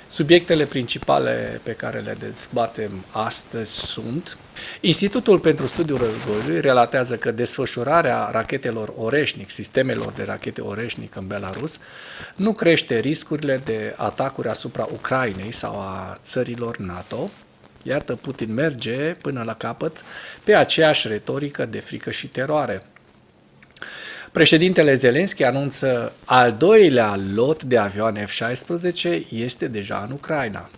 Subiectele principale pe care le dezbatem astăzi sunt: Institutul pentru Studiul Războiului relatează că desfășurarea rachetelor Oreșnic, sistemelor de rachete Oreșnic în Belarus, nu crește riscurile de atacuri asupra Ucrainei sau a țărilor NATO. Iată, Putin merge până la capăt pe aceeași retorică de frică și teroare. Președintele Zelenski anunță al doilea lot de avioane F-16 este deja în Ucraina.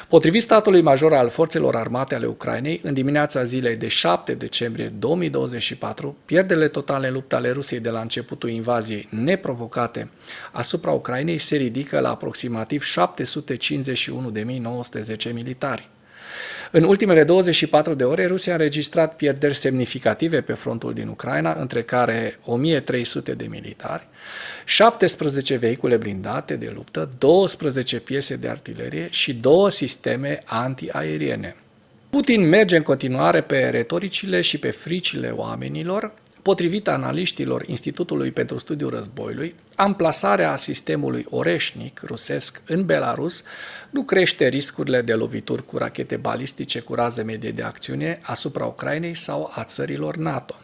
Potrivit statului major al Forțelor Armate ale Ucrainei, în dimineața zilei de 7 decembrie 2024, pierderile totale în lupta ale Rusiei de la începutul invaziei neprovocate asupra Ucrainei se ridică la aproximativ 751.910 militari. În ultimele 24 de ore, Rusia a înregistrat pierderi semnificative pe frontul din Ucraina, între care 1300 de militari, 17 vehicule blindate de luptă, 12 piese de artilerie și 2 sisteme antiaeriene. Putin merge în continuare pe retoricile și pe fricile oamenilor. Potrivit analiștilor Institutului pentru Studiul Războiului, amplasarea sistemului Oreșnic rusesc în Belarus nu crește riscurile de lovituri cu rachete balistice cu rază medie de acțiune asupra Ucrainei sau a țărilor NATO.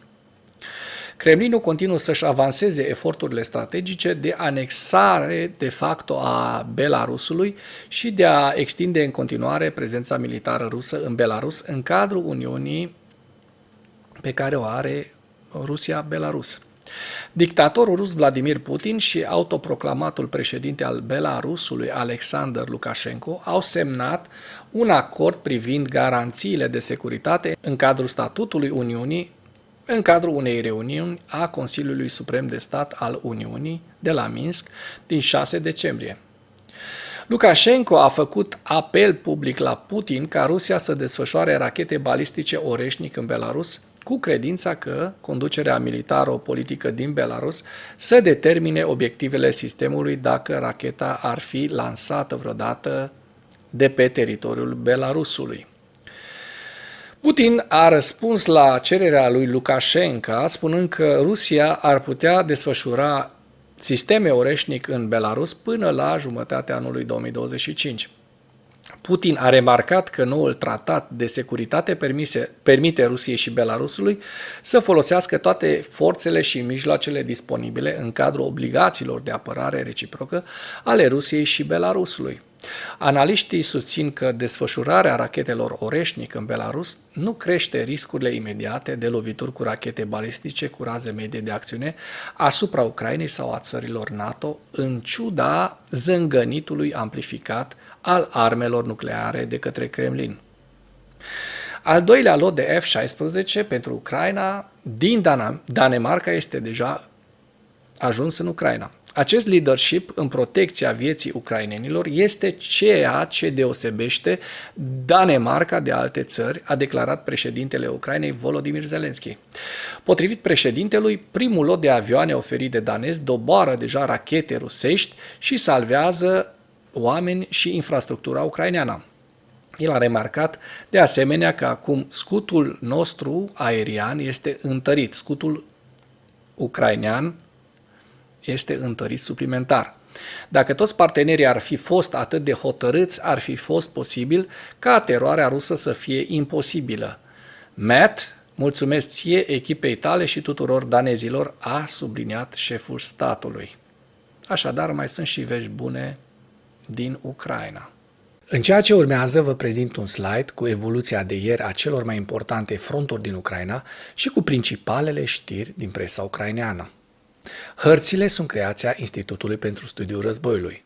Kremlinul continuă să-și avanseze eforturile strategice de anexare de facto a Belarusului și de a extinde în continuare prezența militară rusă în Belarus în cadrul Uniunii pe care o are Rusia-Belarus. Dictatorul rus Vladimir Putin și autoproclamatul președinte al Belarusului Alexander Lukashenko au semnat un acord privind garanțiile de securitate în cadrul statutului Uniunii, în cadrul unei reuniuni a Consiliului Suprem de Stat al Uniunii de la Minsk din 6 decembrie. Lukashenko a făcut apel public la Putin ca Rusia să desfășoare rachete balistice Oreșnic în Belarus, cu credința că conducerea militară-politică din Belarus să determine obiectivele sistemului dacă racheta ar fi lansată vreodată de pe teritoriul Belarusului. Putin a răspuns la cererea lui Lukashenko spunând că Rusia ar putea desfășura sisteme Oreșnic în Belarus până la jumătatea anului 2025. Putin a remarcat că noul tratat de securitate permite Rusiei și Belarusului să folosească toate forțele și mijloacele disponibile în cadrul obligațiilor de apărare reciprocă ale Rusiei și Belarusului. Analiștii susțin că desfășurarea rachetelor Oreșnic în Belarus nu crește riscurile imediate de lovituri cu rachete balistice cu rază medie de acțiune asupra Ucrainei sau a țărilor NATO, în ciuda zângănitului amplificat al armelor nucleare de către Kremlin. Al doilea lot de F-16 pentru Ucraina din Danemarca este deja ajuns în Ucraina. Acest leadership în protecția vieții ucrainenilor este ceea ce deosebește Danemarca de alte țări, a declarat președintele Ucrainei Volodymyr Zelensky. Potrivit președintelui, primul lot de avioane oferit de danezi doboară deja rachete rusești și salvează oameni și infrastructura ucraineană. El a remarcat de asemenea că acum scutul nostru aerian este întărit, scutul ucrainean este întărit suplimentar. Dacă toți partenerii ar fi fost atât de hotărâți, ar fi fost posibil ca teroarea rusă să fie imposibilă. Matt, mulțumesc ție, echipei tale și tuturor danezilor, a subliniat șeful statului. Așadar, mai sunt și vești bune din Ucraina. În ceea ce urmează, vă prezint un slide cu evoluția de ieri a celor mai importante fronturi din Ucraina și cu principalele știri din presa ucraineană. Hărțile sunt creația Institutului pentru Studiul Războiului.